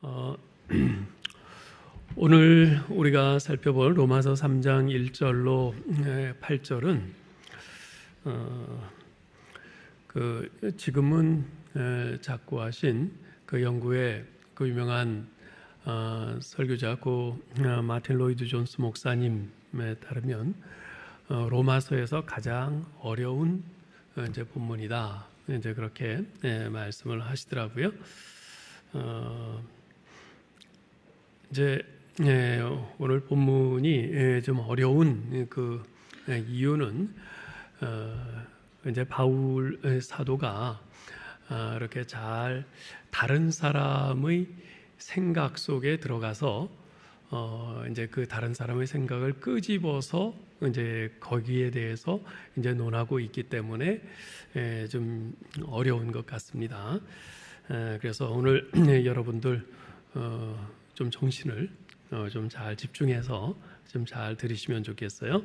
어, 오늘 우리가 살펴볼 로마서 3장 1절로 8절은 지금은 작고하신 그 영국의 그 유명한 설교자 마틴 로이드 존스 목사님에 따르면 로마서에서 가장 어려운 이제 본문이다. 이제 그렇게 말씀을 하시더라고요. 이제 오늘 본문이 좀 어려운 그 이유는 이제 바울 사도가 이렇게 잘 다른 사람의 생각 속에 들어가서 이제 그 다른 사람의 생각을 끄집어서 이제 거기에 대해서 이제 논하고 있기 때문에 좀 어려운 것 같습니다. 그래서 오늘 여러분들 좀 정신을 좀 잘 집중해서 좀 잘 들으시면 좋겠어요.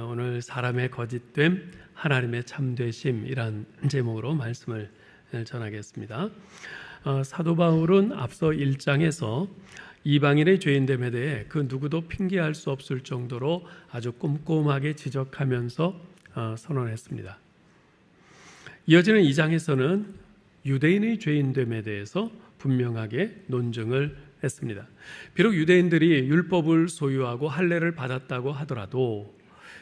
오늘 사람의 거짓됨, 하나님의 참되심이란 제목으로 말씀을 전하겠습니다. 사도 바울은 앞서 1장에서 이방인의 죄인됨에 대해 그 누구도 핑계할 수 없을 정도로 아주 꼼꼼하게 지적하면서 선언했습니다. 이어지는 2장에서는 유대인의 죄인됨에 대해서 분명하게 논증을 했습니다. 비록 유대인들이 율법을 소유하고 할례를 받았다고 하더라도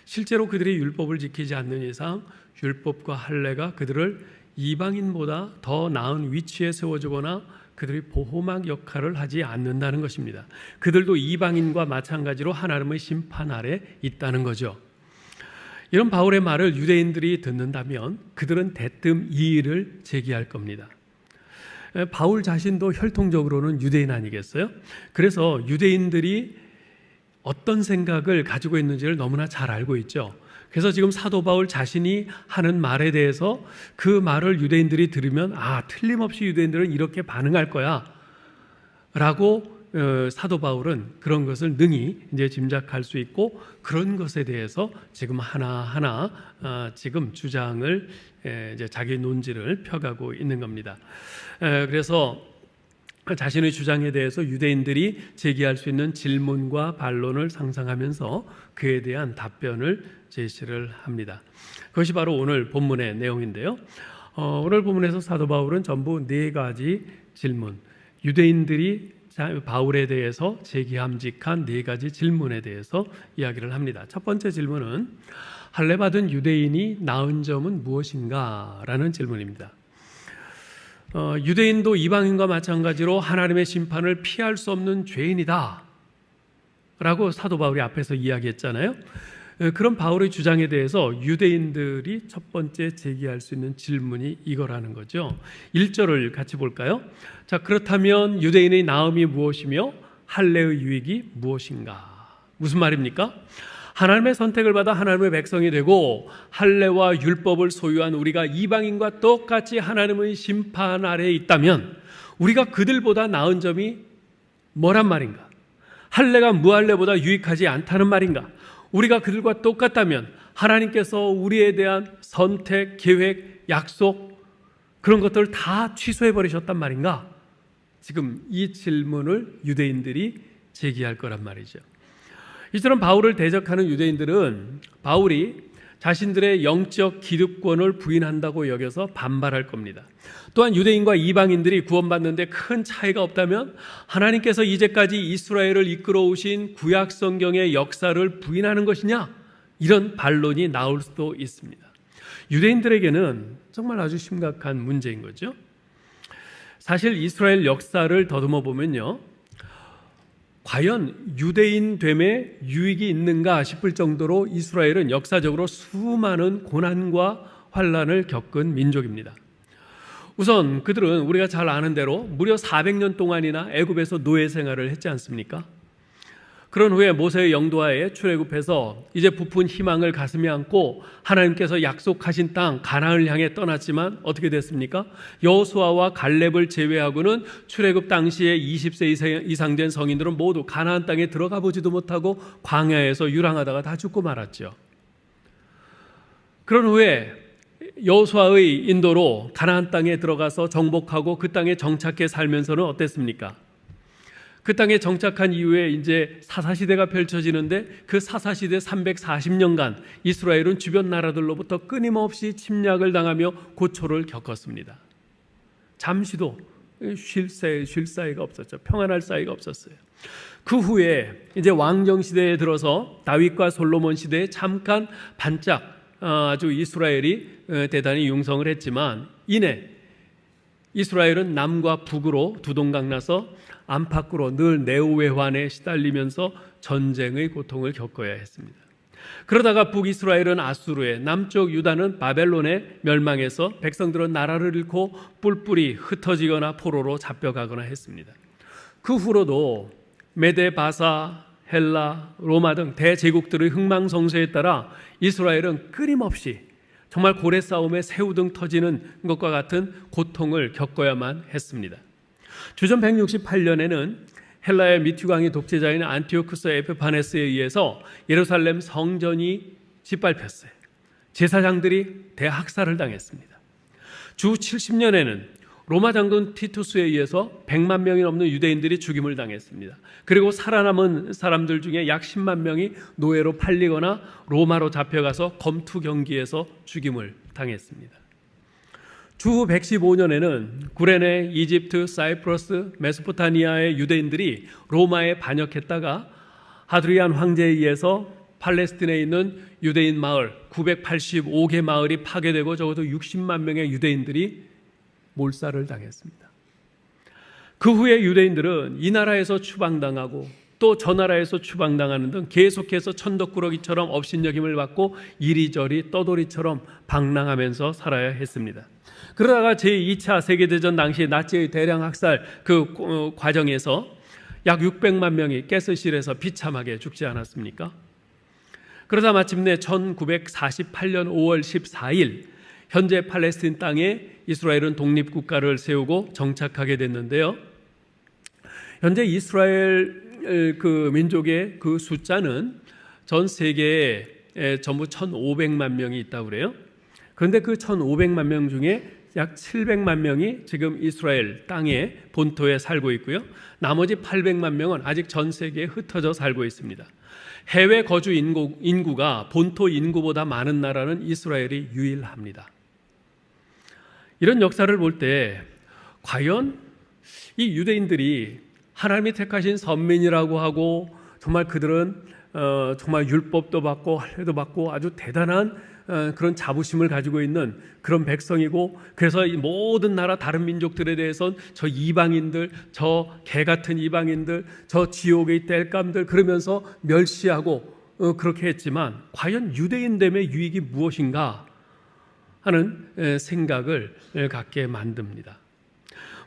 실제로 그들이 율법을 지키지 않는 이상 율법과 할례가 그들을 이방인보다 더 나은 위치에 세워주거나 그들이 보호막 역할을 하지 않는다는 것입니다. 그들도 이방인과 마찬가지로 하나님의 심판 아래 있다는 거죠. 이런 바울의 말을 유대인들이 듣는다면 그들은 대뜸 이의를 제기할 겁니다. 바울 자신도 혈통적으로는 유대인 아니겠어요? 그래서 유대인들이 어떤 생각을 가지고 있는지를 너무나 잘 알고 있죠. 그래서 지금 사도 바울 자신이 하는 말에 대해서 그 말을 유대인들이 들으면 틀림없이 유대인들은 이렇게 반응할 거야 라고 사도 바울은 그런 것을 능히 이제 짐작할 수 있고 그런 것에 대해서 지금 하나하나 지금 주장을 이제 자기 논지를 펴가고 있는 겁니다. 그래서 자신의 주장에 대해서 유대인들이 제기할 수 있는 질문과 반론을 상상하면서 그에 대한 답변을 제시를 합니다. 그것이 바로 오늘 본문의 내용인데요. 오늘 본문에서 사도 바울은 전부 4가지 질문, 유대인들이 바울에 대해서 제기함직한 4가지 질문에 대해서 이야기를 합니다. 첫 번째 질문은 할례 받은 유대인이 나은 점은 무엇인가? 라는 질문입니다. 유대인도 이방인과 마찬가지로 하나님의 심판을 피할 수 없는 죄인이다 라고 사도 바울이 앞에서 이야기했잖아요. 그런 바울의 주장에 대해서 유대인들이 첫 번째 제기할 수 있는 질문이 이거라는 거죠. 1절을 같이 볼까요? 자, 그렇다면 유대인의 나음이 무엇이며 할례의 유익이 무엇인가? 무슨 말입니까? 하나님의 선택을 받아 하나님의 백성이 되고 할례와 율법을 소유한 우리가 이방인과 똑같이 하나님의 심판 아래에 있다면 우리가 그들보다 나은 점이 뭐란 말인가? 할례가 무할례보다 유익하지 않다는 말인가? 우리가 그들과 똑같다면 하나님께서 우리에 대한 선택, 계획, 약속 그런 것들을 다 취소해 버리셨단 말인가? 지금 이 질문을 유대인들이 제기할 거란 말이죠. 이처럼 바울을 대적하는 유대인들은 바울이 자신들의 영적 기득권을 부인한다고 여겨서 반발할 겁니다. 또한 유대인과 이방인들이 구원받는데 큰 차이가 없다면 하나님께서 이제까지 이스라엘을 이끌어 오신 구약 성경의 역사를 부인하는 것이냐? 이런 반론이 나올 수도 있습니다. 유대인들에게는 정말 아주 심각한 문제인 거죠. 사실 이스라엘 역사를 더듬어 보면요, 과연 유대인됨에 유익이 있는가 싶을 정도로 이스라엘은 역사적으로 수많은 고난과 환난을 겪은 민족입니다. 우선 그들은 우리가 잘 아는 대로 무려 400년 동안이나 애굽에서 노예 생활을 했지 않습니까? 그런 후에 모세의 영도하에 출애굽해서 이제 부푼 희망을 가슴에 안고 하나님께서 약속하신 땅 가나안을 향해 떠났지만 어떻게 됐습니까? 여호수아와 갈렙을 제외하고는 출애굽 당시에 20세 이상 된 성인들은 모두 가나안 땅에 들어가 보지도 못하고 광야에서 유랑하다가 다 죽고 말았죠. 그런 후에 여호수아의 인도로 가나안 땅에 들어가서 정복하고 그 땅에 정착해 살면서는 어땠습니까? 그 땅에 정착한 이후에 이제 사사시대가 펼쳐지는데 그 사사시대 340년간 이스라엘은 주변 나라들로부터 끊임없이 침략을 당하며 고초를 겪었습니다. 잠시도 쉴 사이가 없었죠. 평안할 사이가 없었어요. 그 후에 이제 왕정 시대에 들어서 다윗과 솔로몬 시대에 잠깐 반짝 아주 이스라엘이 대단히 융성을 했지만 이내 이스라엘은 남과 북으로 두동강 나서 안팎으로 늘 내후외환에 시달리면서 전쟁의 고통을 겪어야 했습니다. 그러다가 북이스라엘은 아수르에, 남쪽 유다는 바벨론에 멸망해서 백성들은 나라를 잃고 뿔뿔이 흩어지거나 포로로 잡혀가거나 했습니다. 그 후로도 메데, 바사, 헬라, 로마 등 대제국들의 흥망성쇠에 따라 이스라엘은 끊임없이 정말 고래 싸움에 새우등 터지는 것과 같은 고통을 겪어야만 했습니다. 주전 168년에는 헬라의 미티광의 독재자인 안티오쿠스 에피파네스에 의해서 예루살렘 성전이 짓밟혔어요. 제사장들이 대학살을 당했습니다. 주 70년에는 로마 장군 티투스에 의해서 100만 명이 넘는 유대인들이 죽임을 당했습니다. 그리고 살아남은 사람들 중에 약 10만 명이 노예로 팔리거나 로마로 잡혀가서 검투 경기에서 죽임을 당했습니다. 주 115년에는 구레네, 이집트, 사이프러스, 메소포타미아의 유대인들이 로마에 반역했다가 하드리안 황제에 의해서 팔레스틴에 있는 유대인 마을 985개 마을이 파괴되고 적어도 60만 명의 유대인들이 몰살을 당했습니다. 그 후에 유대인들은 이 나라에서 추방당하고 또 저 나라에서 추방당하는 등 계속해서 천덕꾸러기처럼 업신여김을 받고 이리저리 떠돌이처럼 방랑하면서 살아야 했습니다. 그러다가 제2차 세계대전 당시 나치의 대량 학살 그 과정에서 약 600만 명이 가스실에서 비참하게 죽지 않았습니까? 그러다 마침내 1948년 5월 14일 현재 팔레스틴 땅에 이스라엘은 독립국가를 세우고 정착하게 됐는데요. 현재 이스라엘 그 민족의 그 숫자는 전 세계에 전부 1,500만 명이 있다고 그래요. 그런데 그 1,500만 명 중에 약 700만 명이 지금 이스라엘 땅에 본토에 살고 있고요. 나머지 800만 명은 아직 전 세계에 흩어져 살고 있습니다. 해외 거주 인구가 본토 인구보다 많은 나라는 이스라엘이 유일합니다. 이런 역사를 볼 때 과연 이 유대인들이 하나님이 택하신 선민이라고 하고 정말 그들은 정말 율법도 받고 할례도 받고 아주 대단한 그런 자부심을 가지고 있는 그런 백성이고, 그래서 이 모든 나라 다른 민족들에 대해서는 저 이방인들, 저 개 같은 이방인들, 저 지옥의 땔감들 그러면서 멸시하고 그렇게 했지만 과연 유대인됨의 유익이 무엇인가 하는 생각을 갖게 만듭니다.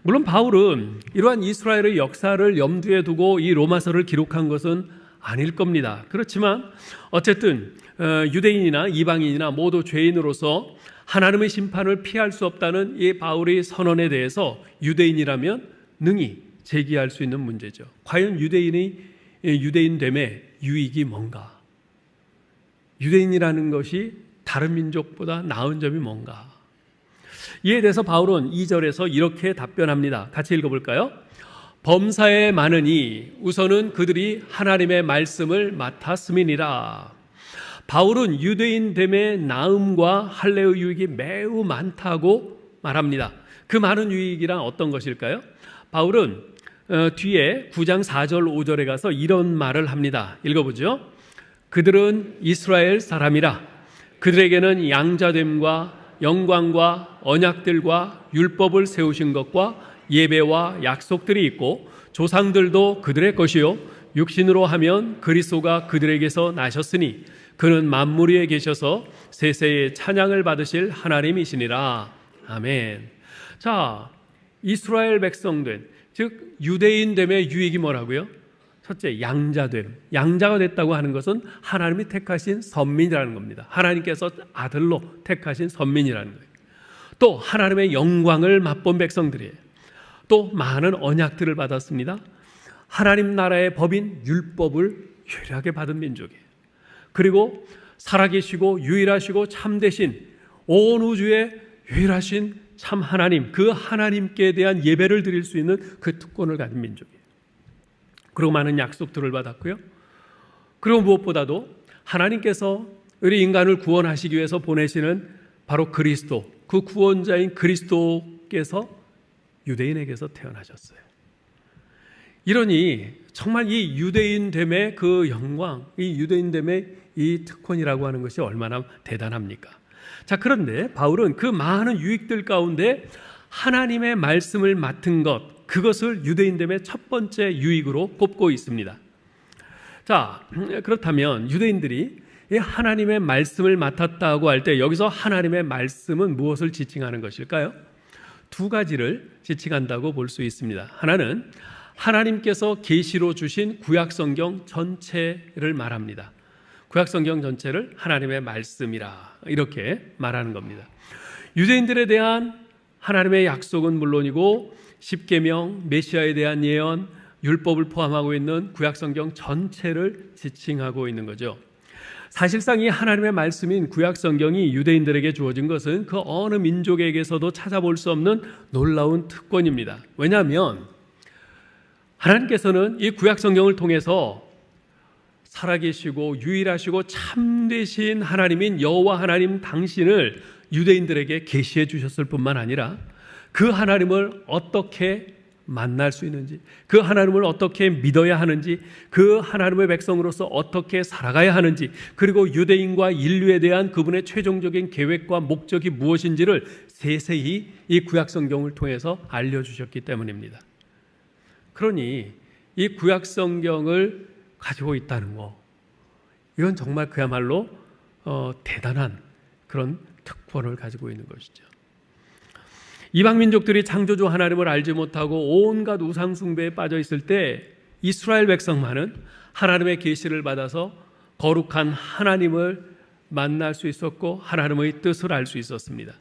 물론 바울은 이러한 이스라엘의 역사를 염두에 두고 이 로마서를 기록한 것은 아닐 겁니다. 그렇지만 어쨌든 유대인이나 이방인이나 모두 죄인으로서 하나님의 심판을 피할 수 없다는 이 바울의 선언에 대해서 유대인이라면 능히 제기할 수 있는 문제죠. 과연 유대인됨의 유익이 뭔가? 유대인이라는 것이 다른 민족보다 나은 점이 뭔가? 이에 대해서 바울은 2절에서 이렇게 답변합니다. 같이 읽어볼까요? 범사에 많으니 우선은 그들이 하나님의 말씀을 맡았음이니라. 바울은 유대인됨의 나음과 할례의 유익이 매우 많다고 말합니다. 그 많은 유익이란 어떤 것일까요? 바울은 뒤에 9장 4절 5절에 가서 이런 말을 합니다. 읽어보죠. 그들은 이스라엘 사람이라. 그들에게는 양자됨과 영광과 언약들과 율법을 세우신 것과 예배와 약속들이 있고 조상들도 그들의 것이요 육신으로 하면 그리스도가 그들에게서 나셨으니 그는 만물 위에 계셔서 세세의 찬양을 받으실 하나님이시니라. 아멘. 자, 이스라엘 백성된 즉 유대인됨의 유익이 뭐라고요? 첫째, 양자됨. 양자가 됐다고 하는 것은 하나님이 택하신 선민이라는 겁니다. 하나님께서 아들로 택하신 선민이라는 거예요. 또 하나님의 영광을 맛본 백성들이에요. 또 많은 언약들을 받았습니다. 하나님 나라의 법인 율법을 유일하게 받은 민족이에요. 그리고 살아계시고 유일하시고 참되신 온 우주의 유일하신 참 하나님, 그 하나님께 대한 예배를 드릴 수 있는 그 특권을 가진 민족이에요. 그리고 많은 약속들을 받았고요. 그리고 무엇보다도 하나님께서 우리 인간을 구원하시기 위해서 보내시는 바로 그리스도, 그 구원자인 그리스도께서 유대인에게서 태어나셨어요. 이러니 정말 이 유대인됨의 그 영광, 이 유대인됨의 이 특권이라고 하는 것이 얼마나 대단합니까? 자, 그런데 바울은 그 많은 유익들 가운데 하나님의 말씀을 맡은 것, 그것을 유대인됨의 첫 번째 유익으로 꼽고 있습니다. 자, 그렇다면 유대인들이 하나님의 말씀을 맡았다고 할 때 여기서 하나님의 말씀은 무엇을 지칭하는 것일까요? 두 가지를 지칭한다고 볼 수 있습니다. 하나는 하나님께서 계시로 주신 구약성경 전체를 말합니다. 구약성경 전체를 하나님의 말씀이라 이렇게 말하는 겁니다. 유대인들에 대한 하나님의 약속은 물론이고 십계명, 메시아에 대한 예언, 율법을 포함하고 있는 구약성경 전체를 지칭하고 있는 거죠. 사실상 이 하나님의 말씀인 구약성경이 유대인들에게 주어진 것은 그 어느 민족에게서도 찾아볼 수 없는 놀라운 특권입니다. 왜냐하면 하나님께서는 이 구약성경을 통해서 살아계시고 유일하시고 참되신 하나님인 여호와 하나님 당신을 유대인들에게 계시해 주셨을 뿐만 아니라 그 하나님을 어떻게 만날 수 있는지, 그 하나님을 어떻게 믿어야 하는지, 그 하나님의 백성으로서 어떻게 살아가야 하는지, 그리고 유대인과 인류에 대한 그분의 최종적인 계획과 목적이 무엇인지를 세세히 이 구약성경을 통해서 알려주셨기 때문입니다. 그러니 이 구약성경을 가지고 있다는 거, 이건 정말 그야말로 대단한 그런 특권을 가지고 있는 것이죠. 이방 민족들이 창조주 하나님을 알지 못하고 온갖 우상 숭배에 빠져 있을 때 이스라엘 백성만은 하나님의 계시를 받아서 거룩한 하나님을 만날 수 있었고 하나님의 뜻을 알 수 있었습니다.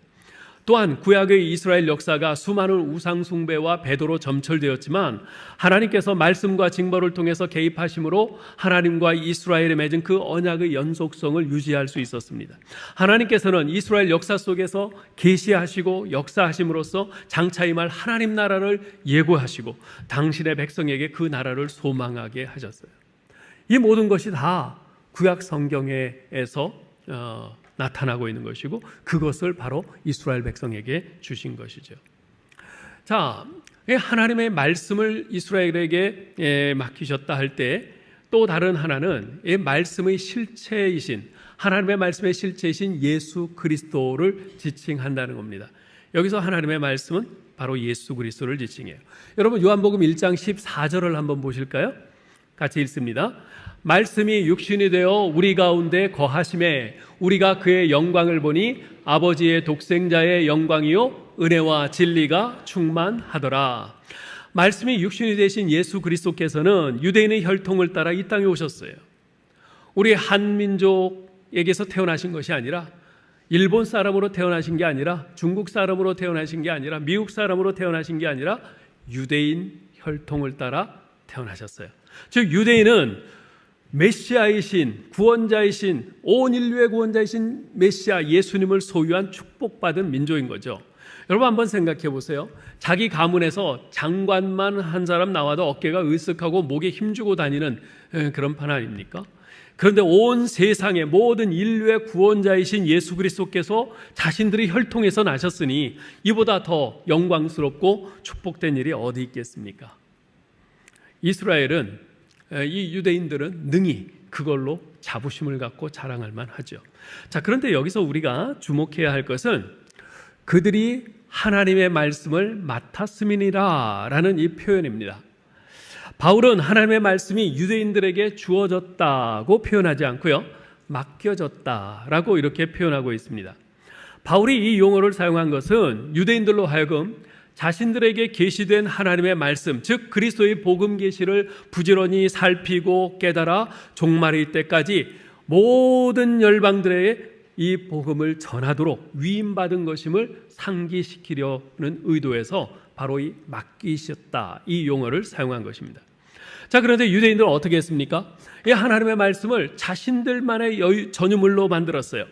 또한 구약의 이스라엘 역사가 수많은 우상 숭배와 배도로 점철되었지만 하나님께서 말씀과 징벌을 통해서 개입하심으로 하나님과 이스라엘에 맺은 그 언약의 연속성을 유지할 수 있었습니다. 하나님께서는 이스라엘 역사 속에서 계시하시고 역사하심으로써 장차 임할 하나님 나라를 예고하시고 당신의 백성에게 그 나라를 소망하게 하셨어요. 이 모든 것이 다 구약 성경에서 나타나고 있는 것이고 그것을 바로 이스라엘 백성에게 주신 것이죠. 자, 하나님의 말씀을 이스라엘에게 맡기셨다 할 때 또 다른 하나는 이 말씀의 실체이신 하나님의 말씀의 실체이신 예수 그리스도를 지칭한다는 겁니다. 여기서 하나님의 말씀은 바로 예수 그리스도를 지칭해요. 여러분 요한복음 1장 14절을 한번 보실까요? 같이 읽습니다. 말씀이 육신이 되어 우리 가운데 거하심에 우리가 그의 영광을 보니 아버지의 독생자의 영광이요 은혜와 진리가 충만하더라. 말씀이 육신이 되신 예수 그리스도께서는 유대인의 혈통을 따라 이 땅에 오셨어요. 우리 한민족에게서 태어나신 것이 아니라 일본 사람으로 태어나신 게 아니라 중국 사람으로 태어나신 게 아니라 미국 사람으로 태어나신 게 아니라 유대인 혈통을 따라 태어나셨어요. 즉 유대인은 메시아이신 구원자이신 온 인류의 구원자이신 메시아 예수님을 소유한 축복받은 민족인 거죠. 여러분 한번 생각해 보세요. 자기 가문에서 장관만 한 사람 나와도 어깨가 으쓱하고 목에 힘주고 다니는 그런 판 아닙니까? 그런데 온 세상의 모든 인류의 구원자이신 예수 그리스도께서 자신들의 혈통에서 나셨으니 이보다 더 영광스럽고 축복된 일이 어디 있겠습니까? 이스라엘은 이 유대인들은 능히 그걸로 자부심을 갖고 자랑할 만하죠. 자, 그런데 여기서 우리가 주목해야 할 것은 그들이 하나님의 말씀을 맡았음이니라 라는 이 표현입니다. 바울은 하나님의 말씀이 유대인들에게 주어졌다고 표현하지 않고요, 맡겨졌다라고 이렇게 표현하고 있습니다. 바울이 이 용어를 사용한 것은 유대인들로 하여금 자신들에게 계시된 하나님의 말씀, 즉 그리스도의 복음 계시를 부지런히 살피고 깨달아 종말의 때까지 모든 열방들에게 이 복음을 전하도록 위임받은 것임을 상기시키려는 의도에서 바로 이 맡기셨다, 이 용어를 사용한 것입니다. 자, 그런데 유대인들은 어떻게 했습니까? 이 하나님의 말씀을 자신들만의 전유물로 만들었어요.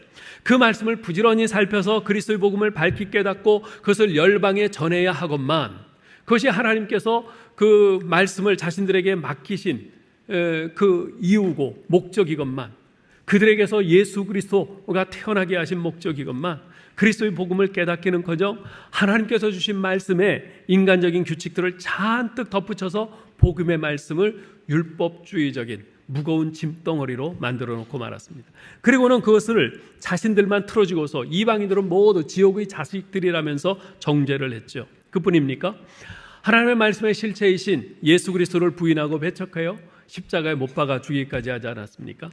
그 말씀을 부지런히 살펴서 그리스도의 복음을 밝히 깨닫고 그것을 열방에 전해야 하건만 그것이 하나님께서 그 말씀을 자신들에게 맡기신 그 이유고 목적이건만, 그들에게서 예수 그리스도가 태어나게 하신 목적이건만, 그리스도의 복음을 깨닫기는커녕 하나님께서 주신 말씀에 인간적인 규칙들을 잔뜩 덧붙여서 복음의 말씀을 율법주의적인 무거운 짐덩어리로 만들어 놓고 말았습니다. 그리고는 그것을 자신들만 틀어주고서 이방인들은 모두 지옥의 자식들이라면서 정죄를 했죠. 그뿐입니까? 하나님의 말씀의 실체이신 예수 그리스도를 부인하고 배척하여 십자가에 못 박아 죽이기까지 하지 않았습니까?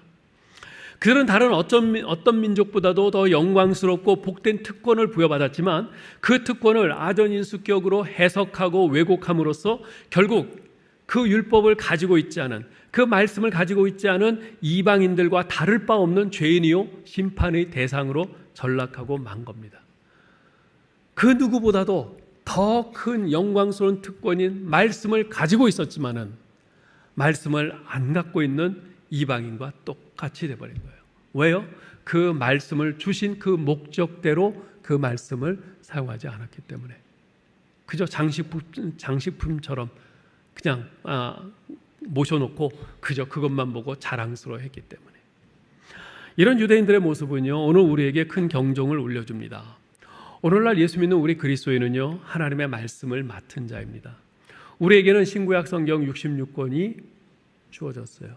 그들은 다른 어떤 민족보다도 더 영광스럽고 복된 특권을 부여받았지만 그 특권을 아전인수격으로 해석하고 왜곡함으로써 결국 그 율법을 가지고 있지 않은, 그 말씀을 가지고 있지 않은 이방인들과 다를 바 없는 죄인이요 심판의 대상으로 전락하고 만 겁니다. 그 누구보다도 더 큰 영광스러운 특권인 말씀을 가지고 있었지만은 말씀을 안 갖고 있는 이방인과 똑같이 돼버린 거예요. 왜요? 그 말씀을 주신 그 목적대로 그 말씀을 사용하지 않았기 때문에. 그저 장식품처럼 그냥 모셔놓고 그저 그것만 보고 자랑스러워했기 때문에. 이런 유대인들의 모습은요, 오늘 우리에게 큰 경종을 울려줍니다. 오늘날 예수 믿는 우리 그리스도인은요, 하나님의 말씀을 맡은 자입니다. 우리에게는 신구약 성경 66권이 주어졌어요.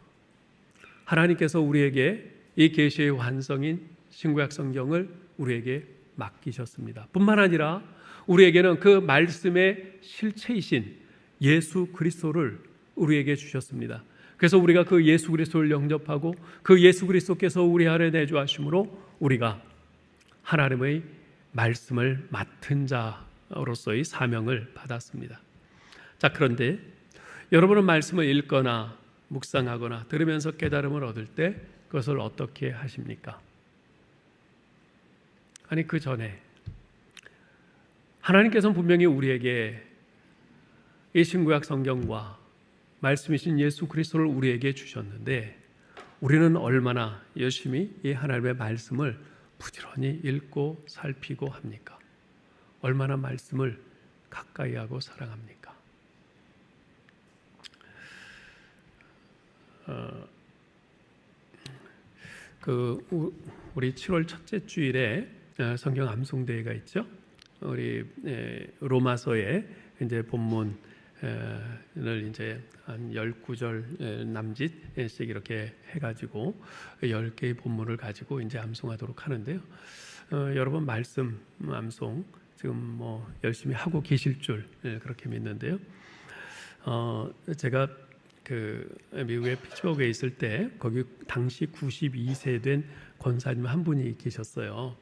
하나님께서 우리에게 이 계시의 완성인 신구약 성경을 우리에게 맡기셨습니다. 뿐만 아니라 우리에게는 그 말씀의 실체이신 예수 그리스도를 우리에게 주셨습니다. 그래서 우리가 그 예수 그리스도를 영접하고 그 예수 그리스도께서 우리 안에 내주하심으로 우리가 하나님의 말씀을 맡은 자로서의 사명을 받았습니다. 자, 그런데 여러분은 말씀을 읽거나 묵상하거나 들으면서 깨달음을 얻을 때 그것을 어떻게 하십니까? 아니, 그 전에 하나님께서는 분명히 우리에게 이 신구약 성경과 말씀이신 예수 그리스도를 우리에게 주셨는데 우리는 얼마나 열심히 이 하나님의 말씀을 부지런히 읽고 살피고 합니까? 얼마나 말씀을 가까이 하고 사랑합니까? 우리 7월 첫째 주일에 성경 암송대회가 있죠. 우리 로마서의 이제 본문을 이제 한 19절 남짓씩 이렇게 해가지고 10개의 본문을 가지고 이제 암송하도록 하는데요. 여러분 말씀 암송 지금 뭐 열심히 하고 계실 줄 그렇게 믿는데요. 제가 그 미국의 피츠버그에 있을 때 거기 당시 92세 된 권사님 한 분이 계셨어요.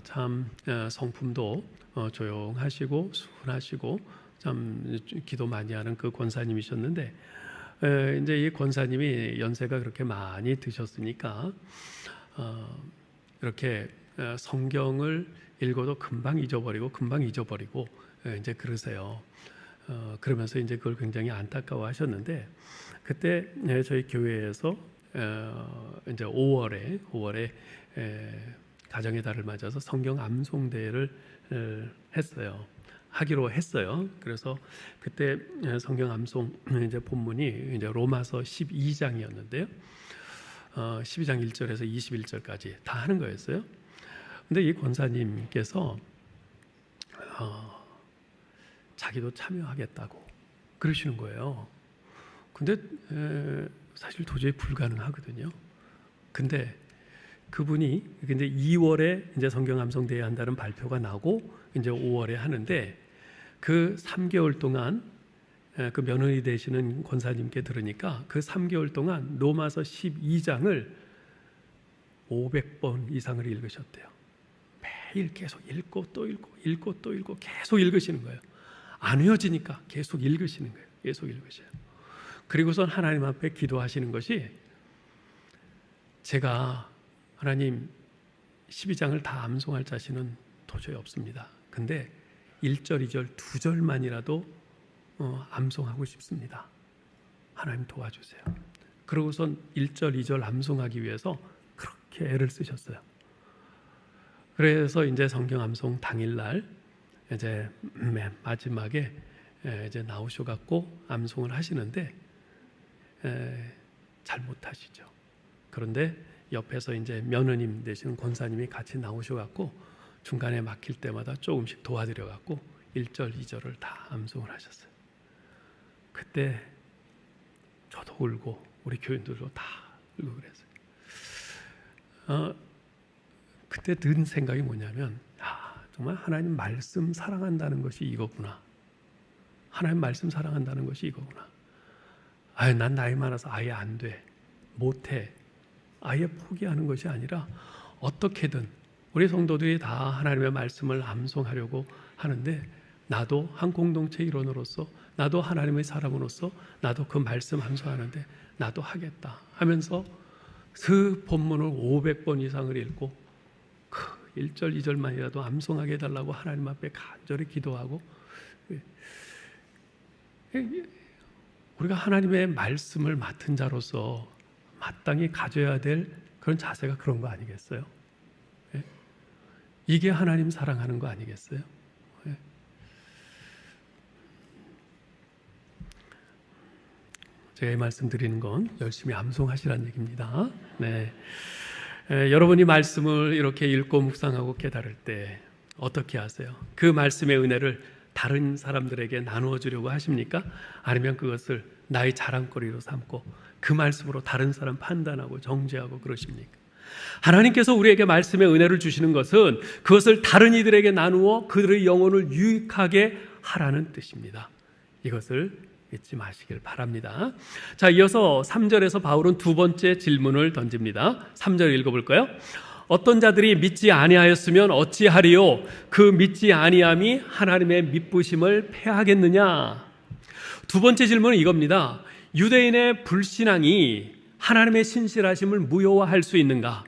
참 성품도 조용하시고 순하시고 참 기도 많이 하는 그 권사님이셨는데 이제 이 권사님이 연세가 그렇게 많이 드셨으니까 이렇게 성경을 읽어도 금방 잊어버리고 이제 그러세요. 그러면서 이제 그걸 굉장히 안타까워하셨는데 그때 저희 교회에서 이제 5월에 가정의 달을 맞아서 성경 암송 대회를 하기로 했어요. 그래서 그때 성경 암송 이제 본문이 이제 로마서 12장이었는데요. 12장 1절에서 21절까지 다 하는 거였어요. 근데 이 권사님께서 자기도 참여하겠다고 그러시는 거예요. 근데 사실 도저히 불가능하거든요. 근데 그분이 근데 2월에 이제 성경 암송 대회 한다는 발표가 나고 이제 5월에 하는데 그 3개월 동안 그 며느리 되시는 권사님께 들으니까 그 3개월 동안 로마서 12장을 500번 이상을 읽으셨대요. 매일 계속 읽고 또 읽고 계속 읽으시는 거예요. 안 외워지니까 계속 읽으시는 거예요. 계속 읽으셔요. 그리고선 하나님 앞에 기도하시는 것이 제가 하나님 12장을 다 암송할 자신은 도저히 없습니다. 근데 1절, 2절, 2절만이라도 암송하고 싶습니다. 하나님 도와주세요. 그러고선 1절, 2절 암송하기 위해서 그렇게 애를 쓰셨어요. 그래서 이제 성경 암송 당일날 이제 맨 마지막에 이제 나오셔갖고 암송을 하시는데 잘 못하시죠. 그런데 옆에서 이제 며느님 되시는 권사님이 같이 나오셔갖고 중간에 막힐 때마다 조금씩 도와드려갖고 1절, 2절을 다 암송을 하셨어요. 그때 저도 울고 우리 교인들도 다 울고 그랬어요. 그때 든 생각이 뭐냐면 정말 하나님 말씀 사랑한다는 것이 이거구나. 하나님 말씀 사랑한다는 것이 이거구나. 난 나이 많아서 아예 안 돼, 못해, 아예 포기하는 것이 아니라 어떻게든 우리 성도들이 다 하나님의 말씀을 암송하려고 하는데 나도 한 공동체 일원으로서, 나도 하나님의 사람으로서 나도 그 말씀 암송하는데 나도 하겠다 하면서 그 본문을 500번 이상을 읽고 그 1절, 2절만이라도 암송하게 해달라고 하나님 앞에 간절히 기도하고, 우리가 하나님의 말씀을 맡은 자로서 마땅히 가져야 될 그런 자세가 그런 거 아니겠어요? 이게 하나님 사랑하는 거 아니겠어요? 제가 이 말씀 드리는 건 열심히 암송하시라는 얘기입니다. 네. 여러분이 말씀을 이렇게 읽고 묵상하고 깨달을 때 어떻게 하세요? 그 말씀의 은혜를 다른 사람들에게 나누어 주려고 하십니까? 아니면 그것을 나의 자랑거리로 삼고 그 말씀으로 다른 사람 판단하고 정죄하고 그러십니까? 하나님께서 우리에게 말씀의 은혜를 주시는 것은 그것을 다른 이들에게 나누어 그들의 영혼을 유익하게 하라는 뜻입니다. 이것을 잊지 마시길 바랍니다. 자, 이어서 3절에서 바울은 두 번째 질문을 던집니다. 3절 읽어볼까요? 어떤 자들이 믿지 아니하였으면 어찌하리요? 그 믿지 아니함이 하나님의 미쁘심을 패하겠느냐? 두 번째 질문은 이겁니다. 유대인의 불신앙이 하나님의 신실하심을 무효화할 수 있는가?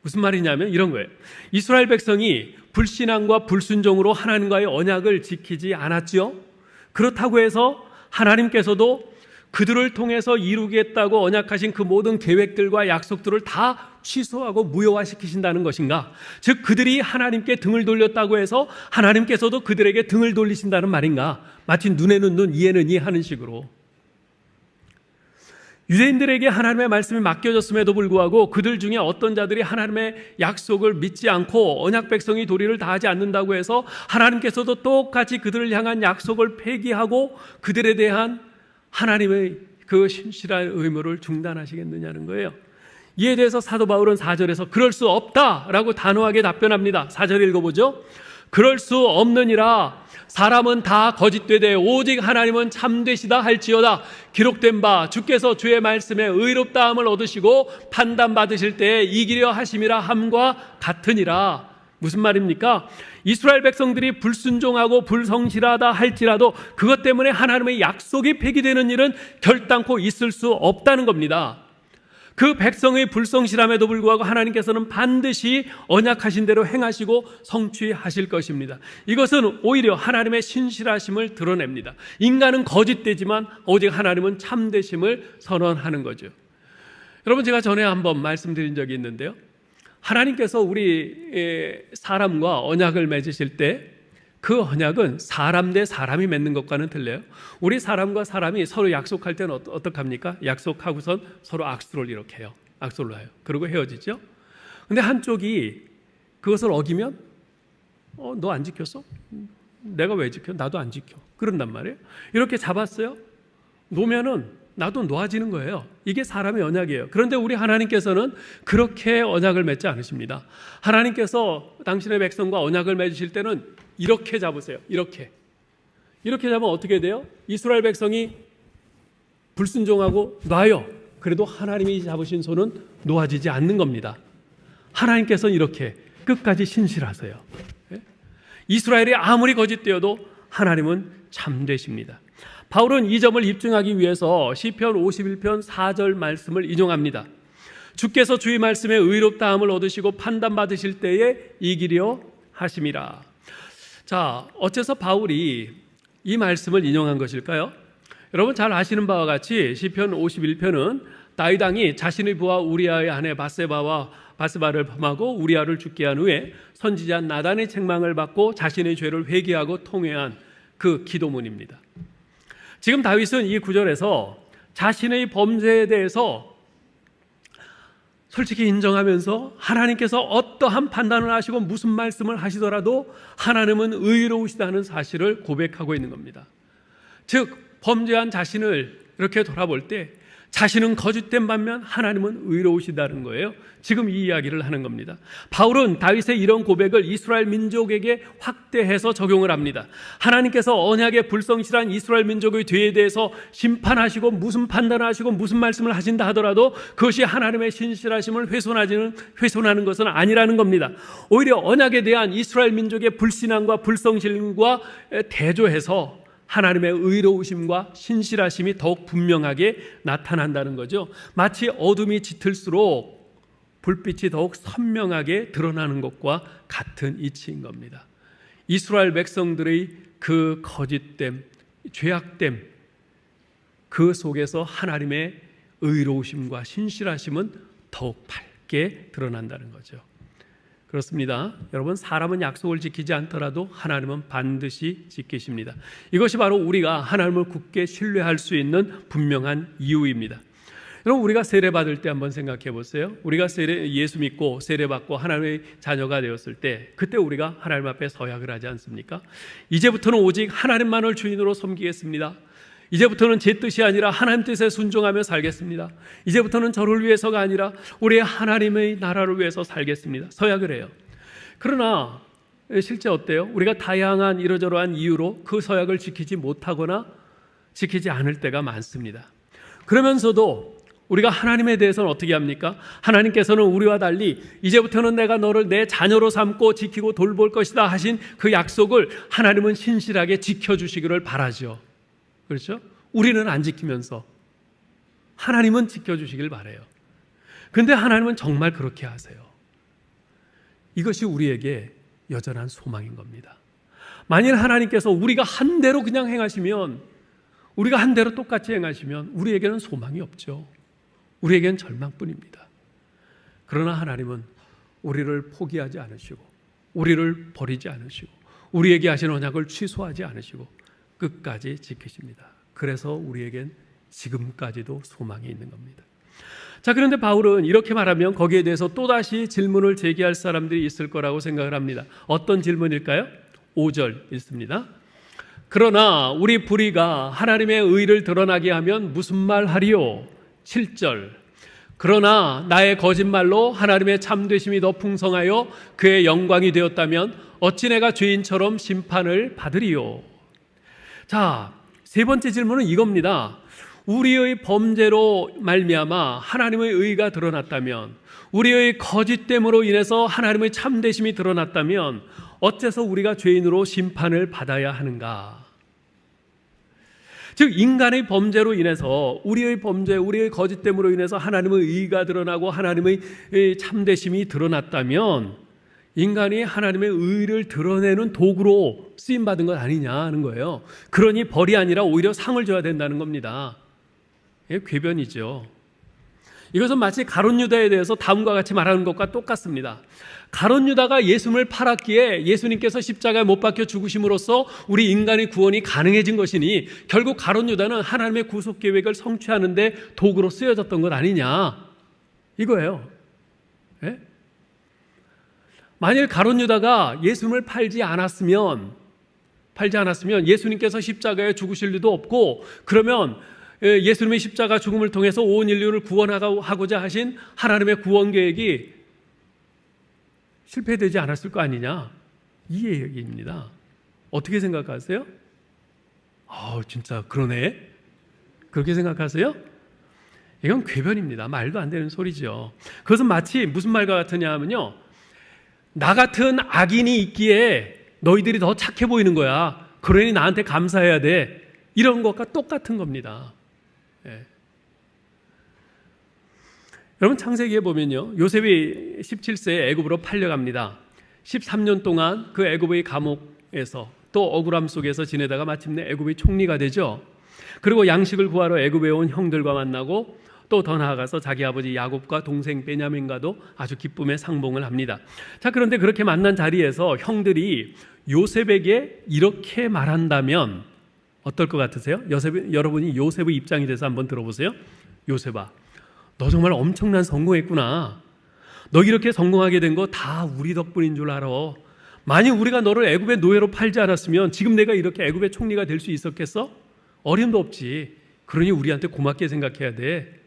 무슨 말이냐면 이런 거예요. 이스라엘 백성이 불신앙과 불순종으로 하나님과의 언약을 지키지 않았지요. 그렇다고 해서 하나님께서도 그들을 통해서 이루겠다고 언약하신 그 모든 계획들과 약속들을 다 취소하고 무효화시키신다는 것인가? 즉 그들이 하나님께 등을 돌렸다고 해서 하나님께서도 그들에게 등을 돌리신다는 말인가? 마치 눈에는 눈, 이에는 이 하는 식으로. 유대인들에게 하나님의 말씀이 맡겨졌음에도 불구하고 그들 중에 어떤 자들이 하나님의 약속을 믿지 않고 언약 백성이 도리를 다하지 않는다고 해서 하나님께서도 똑같이 그들을 향한 약속을 폐기하고 그들에 대한 하나님의 그 신실한 의무를 중단하시겠느냐는 거예요. 이에 대해서 사도 바울은 4절에서 그럴 수 없다라고 단호하게 답변합니다. 4절 읽어보죠. 그럴 수 없느니라. 사람은 다 거짓되되 오직 하나님은 참되시다 할지어다. 기록된 바 주께서 주의 말씀에 의롭다함을 얻으시고 판단받으실 때에 이기려 하심이라 함과 같으니라. 무슨 말입니까? 이스라엘 백성들이 불순종하고 불성실하다 할지라도 그것 때문에 하나님의 약속이 폐기되는 일은 결단코 있을 수 없다는 겁니다. 그 백성의 불성실함에도 불구하고 하나님께서는 반드시 언약하신 대로 행하시고 성취하실 것입니다. 이것은 오히려 하나님의 신실하심을 드러냅니다. 인간은 거짓되지만 오직 하나님은 참되심을 선언하는 거죠. 여러분, 제가 전에 한번 말씀드린 적이 있는데요. 하나님께서 우리 사람과 언약을 맺으실 때 그 언약은 사람 대 사람이 맺는 것과는 틀려요. 우리 사람과 사람이 서로 약속할 때는 어떡합니까? 약속하고선 서로 악수를 이렇게 해요. 악수를 해요. 그리고 헤어지죠. 근데 한쪽이 그것을 어기면 너 안 지켰어? 내가 왜 지켜? 나도 안 지켜. 그런단 말이에요. 이렇게 잡았어요. 놓으면은 나도 놓아지는 거예요. 이게 사람의 언약이에요. 그런데 우리 하나님께서는 그렇게 언약을 맺지 않으십니다. 하나님께서 당신의 백성과 언약을 맺으실 때는 이렇게 잡으세요. 이렇게 잡으면 어떻게 돼요? 이스라엘 백성이 불순종하고 놔요. 그래도 하나님이 잡으신 손은 놓아지지 않는 겁니다. 하나님께서는 이렇게 끝까지 신실하세요. 이스라엘이 아무리 거짓되어도 하나님은 참되십니다. 바울은 이 점을 입증하기 위해서 시편 51편 4절 말씀을 인용합니다. 주께서 주의 말씀에 의롭다함을 얻으시고 판단받으실 때에 이기려 하심이라. 자, 어째서 바울이 이 말씀을 인용한 것일까요? 여러분 잘 아시는 바와 같이 시편 51편은 다윗 왕이 자신의 부하 우리아의 아내 바세바를 범하고 우리아를 죽게 한 후에 선지자 나단의 책망을 받고 자신의 죄를 회개하고 통회한 그 기도문입니다. 지금 다윗은 이 구절에서 자신의 범죄에 대해서 솔직히 인정하면서 하나님께서 어떠한 판단을 하시고 무슨 말씀을 하시더라도 하나님은 의로우시다는 사실을 고백하고 있는 겁니다. 즉 범죄한 자신을 이렇게 돌아볼 때 자신은 거짓된 반면 하나님은 의로우시다는 거예요. 지금 이 이야기를 하는 겁니다. 바울은 다윗의 이런 고백을 이스라엘 민족에게 확대해서 적용을 합니다. 하나님께서 언약의 불성실한 이스라엘 민족의 죄에 대해서 심판하시고 무슨 판단을 하시고 무슨 말씀을 하신다 하더라도 그것이 하나님의 신실하심을 훼손하는 것은 아니라는 겁니다. 오히려 언약에 대한 이스라엘 민족의 불신앙과 불성실과 대조해서 하나님의 의로우심과 신실하심이 더욱 분명하게 나타난다는 거죠. 마치 어둠이 짙을수록 불빛이 더욱 선명하게 드러나는 것과 같은 이치인 겁니다. 이스라엘 백성들의 그 거짓됨, 죄악됨, 그 속에서 하나님의 의로우심과 신실하심은 더욱 밝게 드러난다는 거죠. 그렇습니다. 여러분, 사람은 약속을 지키지 않더라도 하나님은 반드시 지키십니다. 이것이 바로 우리가 하나님을 굳게 신뢰할 수 있는 분명한 이유입니다. 여러분, 우리가 세례받을 때 한번 생각해 보세요. 우리가 예수 믿고 세례받고 하나님의 자녀가 되었을 때 그때 우리가 하나님 앞에 서약을 하지 않습니까? 이제부터는 오직 하나님만을 주인으로 섬기겠습니다. 이제부터는 제 뜻이 아니라 하나님 뜻에 순종하며 살겠습니다. 이제부터는 저를 위해서가 아니라 우리 하나님의 나라를 위해서 살겠습니다. 서약을 해요. 그러나 실제 어때요? 우리가 다양한 이러저러한 이유로 그 서약을 지키지 못하거나 지키지 않을 때가 많습니다. 그러면서도 우리가 하나님에 대해서는 어떻게 합니까? 하나님께서는 우리와 달리 이제부터는 내가 너를 내 자녀로 삼고 지키고 돌볼 것이다 하신 그 약속을 하나님은 신실하게 지켜주시기를 바라죠. 그렇죠? 우리는 안 지키면서 하나님은 지켜주시길 바라요. 그런데 하나님은 정말 그렇게 하세요. 이것이 우리에게 여전한 소망인 겁니다. 만일 하나님께서 우리가 한 대로 그냥 행하시면, 우리가 한 대로 똑같이 행하시면 우리에게는 소망이 없죠. 우리에게는 절망뿐입니다. 그러나 하나님은 우리를 포기하지 않으시고 우리를 버리지 않으시고 우리에게 하신 언약을 취소하지 않으시고 끝까지 지키십니다. 그래서 우리에겐 지금까지도 소망이 있는 겁니다. 자, 그런데 바울은 이렇게 말하면 거기에 대해서 또다시 질문을 제기할 사람들이 있을 거라고 생각을 합니다. 어떤 질문일까요? 5절 읽습니다. 그러나 우리 불의가 하나님의 의를 드러나게 하면 무슨 말 하리요? 7절. 그러나 나의 거짓말로 하나님의 참되심이 더 풍성하여 그의 영광이 되었다면 어찌 내가 죄인처럼 심판을 받으리요? 자, 세 번째 질문은 이겁니다. 우리의 범죄로 말미암아 하나님의 의가 드러났다면, 우리의 거짓됨으로 인해서 하나님의 참되심이 드러났다면 어째서 우리가 죄인으로 심판을 받아야 하는가? 즉 인간의 범죄로 인해서, 우리의 범죄, 우리의 거짓됨으로 인해서 하나님의 의가 드러나고 하나님의 참되심이 드러났다면 인간이 하나님의 의를 드러내는 도구로 쓰임받은 것 아니냐 하는 거예요. 그러니 벌이 아니라 오히려 상을 줘야 된다는 겁니다. 이게 궤변이죠. 이것은 마치 가룟 유다에 대해서 다음과 같이 말하는 것과 똑같습니다. 가룟 유다가 예수님을 팔았기에 예수님께서 십자가에 못 박혀 죽으심으로써 우리 인간의 구원이 가능해진 것이니 결국 가룟 유다는 하나님의 구속 계획을 성취하는 데 도구로 쓰여졌던 것 아니냐 이거예요. 네? 만일 가룟 유다가 예수님을 팔지 않았으면 예수님께서 십자가에 죽으실 리도 없고, 그러면 예수님의 십자가 죽음을 통해서 온 인류를 구원하고자 하신 하나님의 구원 계획이 실패되지 않았을 거 아니냐, 이 얘기입니다. 어떻게 생각하세요? 진짜 그러네. 그렇게 생각하세요? 이건 궤변입니다. 말도 안 되는 소리죠. 그것은 마치 무슨 말과 같으냐 하면요, 나 같은 악인이 있기에 너희들이 더 착해 보이는 거야. 그러니 나한테 감사해야 돼. 이런 것과 똑같은 겁니다. 예. 여러분, 창세기에 보면요, 요셉이 17세에 애굽으로 팔려갑니다. 13년 동안 그 애굽의 감옥에서 또 억울함 속에서 지내다가 마침내 애굽의 총리가 되죠. 그리고 양식을 구하러 애굽에 온 형들과 만나고 또 더 나아가서 자기 아버지 야곱과 동생 베냐민과도 아주 기쁨의 상봉을 합니다. 자, 그런데 그렇게 만난 자리에서 형들이 요셉에게 이렇게 말한다면 어떨 것 같으세요? 여러분이 요셉의 입장이 돼서 한번 들어보세요. 요셉아, 너 정말 엄청난 성공했구나. 너 이렇게 성공하게 된 거 다 우리 덕분인 줄 알아. 만약 우리가 너를 애굽의 노예로 팔지 않았으면 지금 내가 이렇게 애굽의 총리가 될 수 있었겠어? 어림도 없지. 그러니 우리한테 고맙게 생각해야 돼.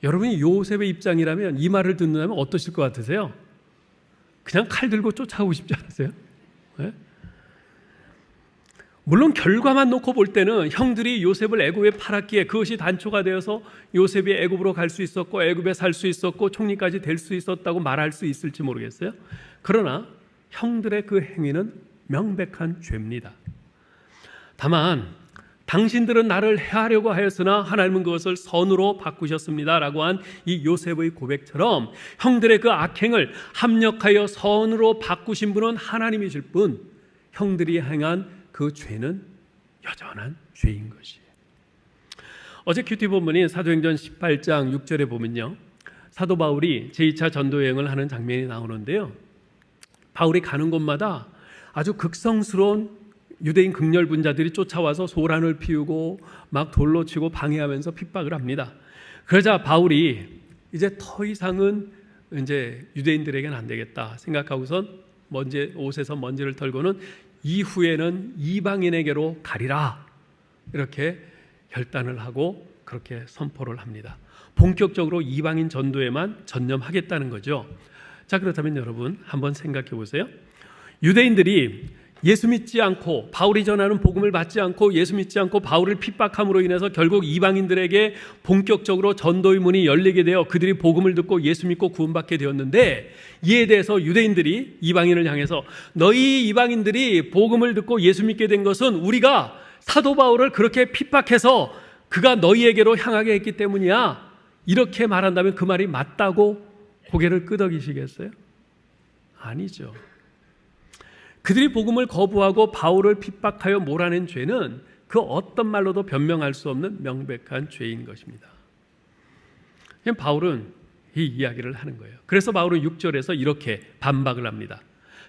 여러분이 요셉의 입장이라면, 이 말을 듣는다면 어떠실 것 같으세요? 그냥 칼 들고 쫓아오고 싶지 않으세요? 네? 물론 결과만 놓고 볼 때는 형들이 요셉을 애굽에 팔았기에 그것이 단초가 되어서 요셉이 애굽으로 갈 수 있었고 애굽에 살 수 있었고 총리까지 될 수 있었다고 말할 수 있을지 모르겠어요. 그러나 형들의 그 행위는 명백한 죄입니다. 다만 당신들은 나를 해하려고 하였으나 하나님은 그것을 선으로 바꾸셨습니다 라고 한 이 요셉의 고백처럼 형들의 그 악행을 합력하여 선으로 바꾸신 분은 하나님이실 뿐, 형들이 행한 그 죄는 여전한 죄인 것이에요. 어제 큐티 본문인 사도행전 18장 6절에 보면요, 사도 바울이 제2차 전도여행을 하는 장면이 나오는데요, 바울이 가는 곳마다 아주 극성스러운 유대인 극렬분자들이 쫓아와서 소란을 피우고 막 돌로 치고 방해하면서 핍박을 합니다. 그러자 바울이 이제 더 이상은 이제 유대인들에게는 안 되겠다 생각하고선 옷에서 먼지를 털고는 이후에는 이방인에게로 가리라, 이렇게 결단을 하고 그렇게 선포를 합니다. 본격적으로 이방인 전도에만 전념하겠다는 거죠. 자, 그렇다면 여러분 한번 생각해 보세요. 유대인들이 예수 믿지 않고 바울이 전하는 복음을 받지 않고 예수 믿지 않고 바울을 핍박함으로 인해서 결국 이방인들에게 본격적으로 전도의 문이 열리게 되어 그들이 복음을 듣고 예수 믿고 구원받게 되었는데, 이에 대해서 유대인들이 이방인을 향해서 너희 이방인들이 복음을 듣고 예수 믿게 된 것은 우리가 사도 바울을 그렇게 핍박해서 그가 너희에게로 향하게 했기 때문이야, 이렇게 말한다면 그 말이 맞다고 고개를 끄덕이시겠어요? 아니죠. 그들이 복음을 거부하고 바울을 핍박하여 몰아낸 죄는 그 어떤 말로도 변명할 수 없는 명백한 죄인 것입니다. 바울은 이 이야기를 하는 거예요. 그래서 바울은 6절에서 이렇게 반박을 합니다.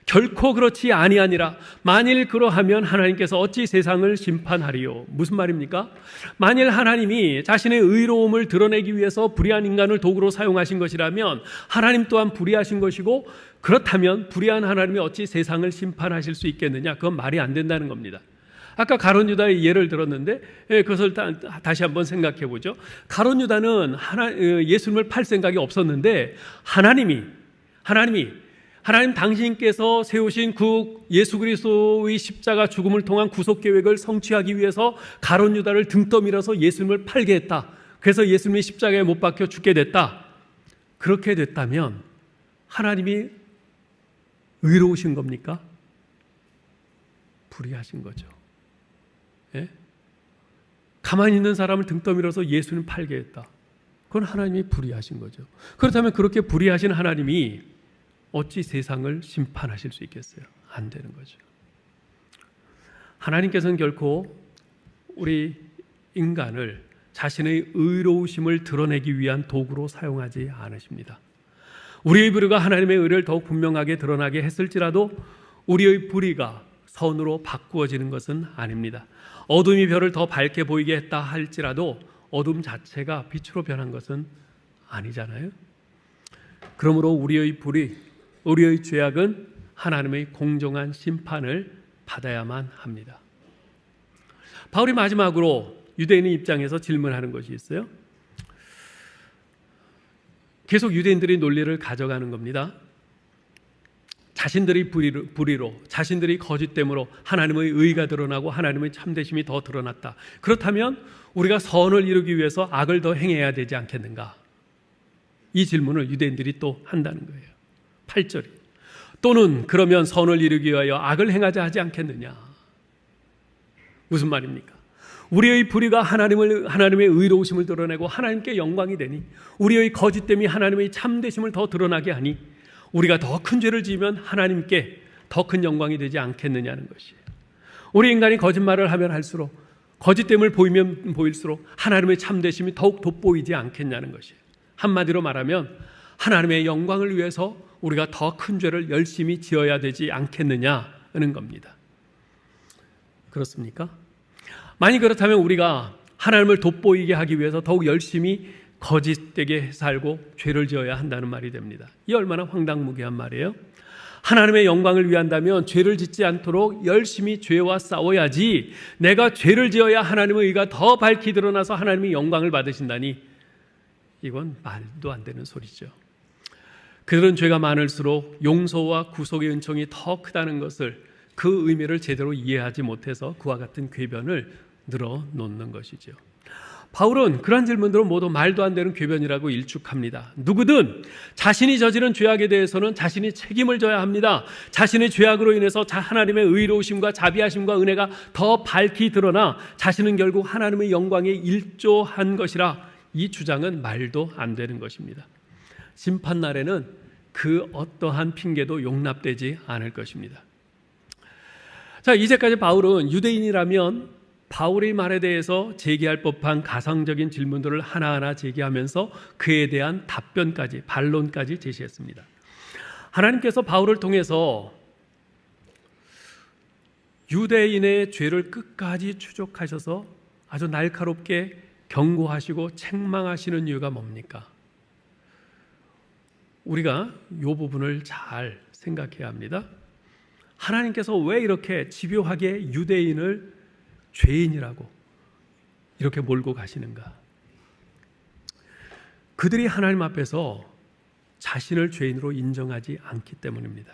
결코 그렇지 아니하니라. 만일 그러하면 하나님께서 어찌 세상을 심판하리요. 무슨 말입니까? 만일 하나님이 자신의 의로움을 드러내기 위해서 불의한 인간을 도구로 사용하신 것이라면 하나님 또한 불의하신 것이고, 그렇다면 불의한 하나님이 어찌 세상을 심판하실 수 있겠느냐? 그건 말이 안 된다는 겁니다. 아까 가룟 유다의 예를 들었는데 그것을 다시 한번 생각해 보죠. 가룟 유다는 예수님을 팔 생각이 없었는데 하나님 당신께서 세우신 그 예수 그리스도의 십자가 죽음을 통한 구속 계획을 성취하기 위해서 가룟 유다를 등 떠밀어서 예수님을 팔게 했다. 그래서 예수님이 십자가에 못 박혀 죽게 됐다. 그렇게 됐다면 하나님이 의로우신 겁니까? 불의하신 거죠. 예? 가만히 있는 사람을 등 떠밀어서 예수님 팔게 했다. 그건 하나님이 불의하신 거죠. 그렇다면 그렇게 불의하신 하나님이 어찌 세상을 심판하실 수 있겠어요? 안 되는 거죠. 하나님께서는 결코 우리 인간을 자신의 의로우심을 드러내기 위한 도구로 사용하지 않으십니다. 우리의 불의가 하나님의 의를 더욱 분명하게 드러나게 했을지라도 우리의 불의가 선으로 바꾸어지는 것은 아닙니다. 어둠이 별을 더 밝게 보이게 했다 할지라도 어둠 자체가 빛으로 변한 것은 아니잖아요. 그러므로 우리의 불의, 우리의 죄악은 하나님의 공정한 심판을 받아야만 합니다. 바울이 마지막으로 유대인의 입장에서 질문하는 것이 있어요. 계속 유대인들이 논리를 가져가는 겁니다. 자신들의 불의로, 자신들의 거짓됨으로 하나님의 의가 드러나고 하나님의 참되심이 더 드러났다. 그렇다면 우리가 선을 이루기 위해서 악을 더 행해야 되지 않겠는가? 이 질문을 유대인들이 또 한다는 거예요. 8절이. 또는 그러면 선을 이루기 위하여 악을 행하자 하지 않겠느냐? 무슨 말입니까? 우리의 불의가 하나님의 의로우심을 드러내고 하나님께 영광이 되니, 우리의 거짓됨이 하나님의 참되심을 더 드러나게 하니 우리가 더 큰 죄를 지으면 하나님께 더 큰 영광이 되지 않겠느냐는 것이에요. 우리 인간이 거짓말을 하면 할수록 거짓됨을 보이면 보일수록 하나님의 참되심이 더욱 돋보이지 않겠냐는 것이에요. 한마디로 말하면 하나님의 영광을 위해서 우리가 더 큰 죄를 열심히 지어야 되지 않겠느냐는 겁니다. 그렇습니까? 만약 그렇다면 우리가 하나님을 돋보이게 하기 위해서 더욱 열심히 거짓되게 살고 죄를 지어야 한다는 말이 됩니다. 이 얼마나 황당무계한 말이에요. 하나님의 영광을 위한다면 죄를 짓지 않도록 열심히 죄와 싸워야지, 내가 죄를 지어야 하나님의 의가 더 밝히 드러나서 하나님의 영광을 받으신다니, 이건 말도 안 되는 소리죠. 그들은 죄가 많을수록 용서와 구속의 은총이 더 크다는 것을, 그 의미를 제대로 이해하지 못해서 그와 같은 궤변을 늘어놓는 것이죠. 바울은 그런 질문들은 모두 말도 안 되는 궤변이라고 일축합니다. 누구든 자신이 저지른 죄악에 대해서는 자신이 책임을 져야 합니다. 자신의 죄악으로 인해서 하나님의 의로우심과 자비하심과 은혜가 더 밝히 드러나 자신은 결국 하나님의 영광에 일조한 것이라, 이 주장은 말도 안 되는 것입니다. 심판날에는 그 어떠한 핑계도 용납되지 않을 것입니다. 자, 이제까지 바울은 유대인이라면 바울의 말에 대해서 제기할 법한 가상적인 질문들을 하나하나 제기하면서 그에 대한 답변까지, 반론까지 제시했습니다. 하나님께서 바울을 통해서 유대인의 죄를 끝까지 추적하셔서 아주 날카롭게 경고하시고 책망하시는 이유가 뭡니까? 우리가 이 부분을 잘 생각해야 합니다. 하나님께서 왜 이렇게 집요하게 유대인을 죄인이라고 이렇게 몰고 가시는가? 그들이 하나님 앞에서 자신을 죄인으로 인정하지 않기 때문입니다.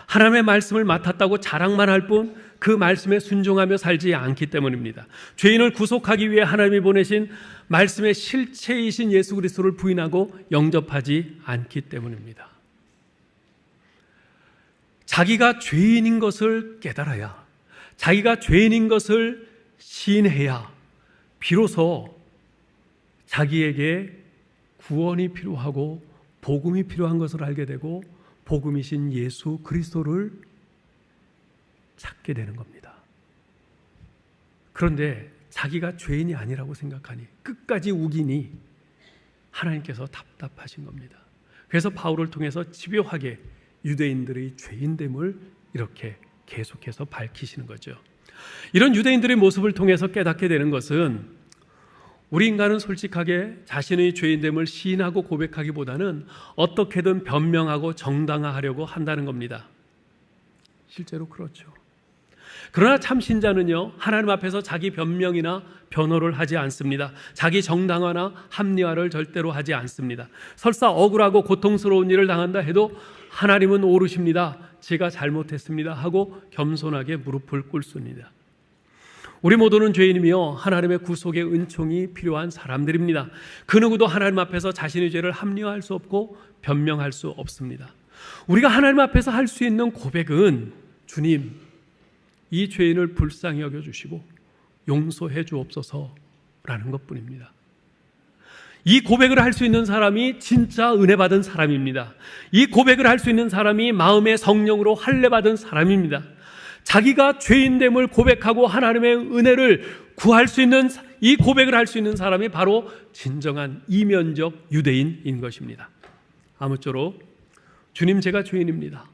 하나님의 말씀을 맡았다고 자랑만 할 뿐 그 말씀에 순종하며 살지 않기 때문입니다. 죄인을 구속하기 위해 하나님이 보내신 말씀의 실체이신 예수 그리스도를 부인하고 영접하지 않기 때문입니다. 자기가 죄인인 것을 깨달아야, 자기가 죄인인 것을 시인해야 비로소 자기에게 구원이 필요하고 복음이 필요한 것을 알게 되고 복음이신 예수 그리스도를 찾게 되는 겁니다. 그런데 자기가 죄인이 아니라고 생각하니, 끝까지 우기니 하나님께서 답답하신 겁니다. 그래서 바울을 통해서 집요하게 유대인들의 죄인됨을 이렇게 계속해서 밝히시는 거죠. 이런 유대인들의 모습을 통해서 깨닫게 되는 것은, 우리 인간은 솔직하게 자신의 죄인됨을 시인하고 고백하기보다는 어떻게든 변명하고 정당화하려고 한다는 겁니다. 실제로 그렇죠. 그러나 참 신자는요, 하나님 앞에서 자기 변명이나 변호를 하지 않습니다. 자기 정당화나 합리화를 절대로 하지 않습니다. 설사 억울하고 고통스러운 일을 당한다 해도 하나님은 오르십니다, 제가 잘못했습니다 하고 겸손하게 무릎을 꿇습니다. 우리 모두는 죄인이며 하나님의 구속의 은총이 필요한 사람들입니다. 그 누구도 하나님 앞에서 자신의 죄를 합리화할 수 없고 변명할 수 없습니다. 우리가 하나님 앞에서 할 수 있는 고백은, 주님, 이 죄인을 불쌍히 여겨주시고 용서해 주옵소서라는 것뿐입니다. 이 고백을 할 수 있는 사람이 진짜 은혜 받은 사람입니다. 이 고백을 할 수 있는 사람이 마음의 성령으로 할례 받은 사람입니다. 자기가 죄인됨을 고백하고 하나님의 은혜를 구할 수 있는, 이 고백을 할 수 있는 사람이 바로 진정한 이면적 유대인인 것입니다. 아무쪼록 주님, 제가 죄인입니다.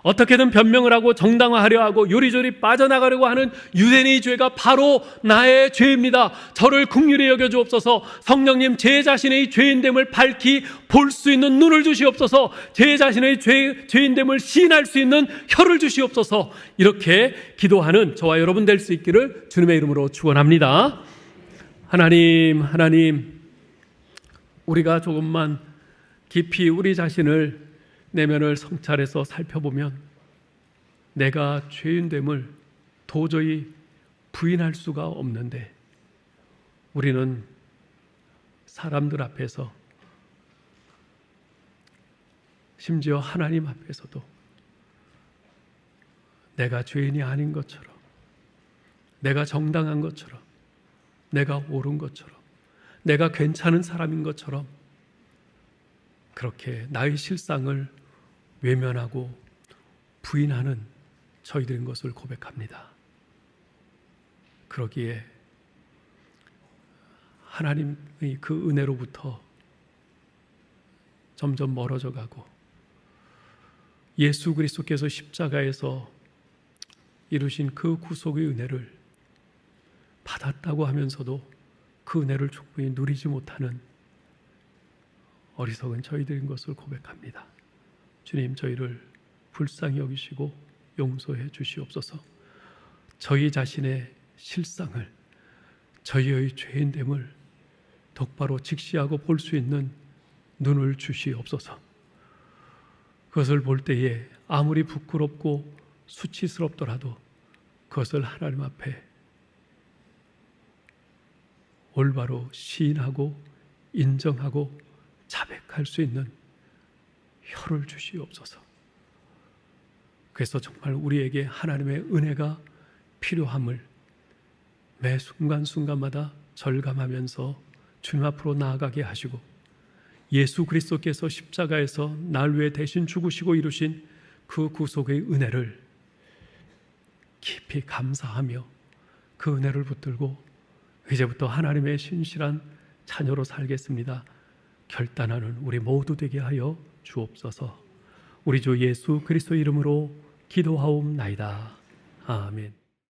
어떻게든 변명을 하고 정당화하려 하고 요리조리 빠져나가려고 하는 유대인의 죄가 바로 나의 죄입니다. 저를 긍휼히 여겨주옵소서. 성령님, 제 자신의 죄인됨을 밝히 볼 수 있는 눈을 주시옵소서. 제 자신의 죄인됨을 시인할 수 있는 혀를 주시옵소서. 이렇게 기도하는 저와 여러분 될 수 있기를 주님의 이름으로 축원합니다. 하나님, 우리가 조금만 깊이 우리 자신을, 내면을 성찰해서 살펴보면 내가 죄인됨을 도저히 부인할 수가 없는데, 우리는 사람들 앞에서, 심지어 하나님 앞에서도 내가 죄인이 아닌 것처럼, 내가 정당한 것처럼, 내가 옳은 것처럼, 내가 괜찮은 사람인 것처럼 그렇게 나의 실상을 외면하고 부인하는 저희들인 것을 고백합니다. 그러기에 하나님의 그 은혜로부터 점점 멀어져 가고 예수 그리스도께서 십자가에서 이루신 그 구속의 은혜를 받았다고 하면서도 그 은혜를 충분히 누리지 못하는 어리석은 저희들인 것을 고백합니다. 주님, 저희를 불쌍히 여기시고 용서해 주시옵소서. 저희 자신의 실상을, 저희의 죄인됨을 똑바로 직시하고 볼 수 있는 눈을 주시옵소서. 그것을 볼 때에 아무리 부끄럽고 수치스럽더라도 그것을 하나님 앞에 올바로 시인하고 인정하고 자백할 수 있는 혀를 주시옵소서. 그래서 정말 우리에게 하나님의 은혜가 필요함을 매 순간순간마다 절감하면서 주님 앞으로 나아가게 하시고, 예수 그리스도께서 십자가에서 날 위해 대신 죽으시고 이루신 그 구속의 은혜를 깊이 감사하며 그 은혜를 붙들고 이제부터 하나님의 신실한 자녀로 살겠습니다 결단하는 우리 모두 되게 하여 주옵소서. 우리 주 예수 그리스도 이름으로 기도하옵나이다. 아멘.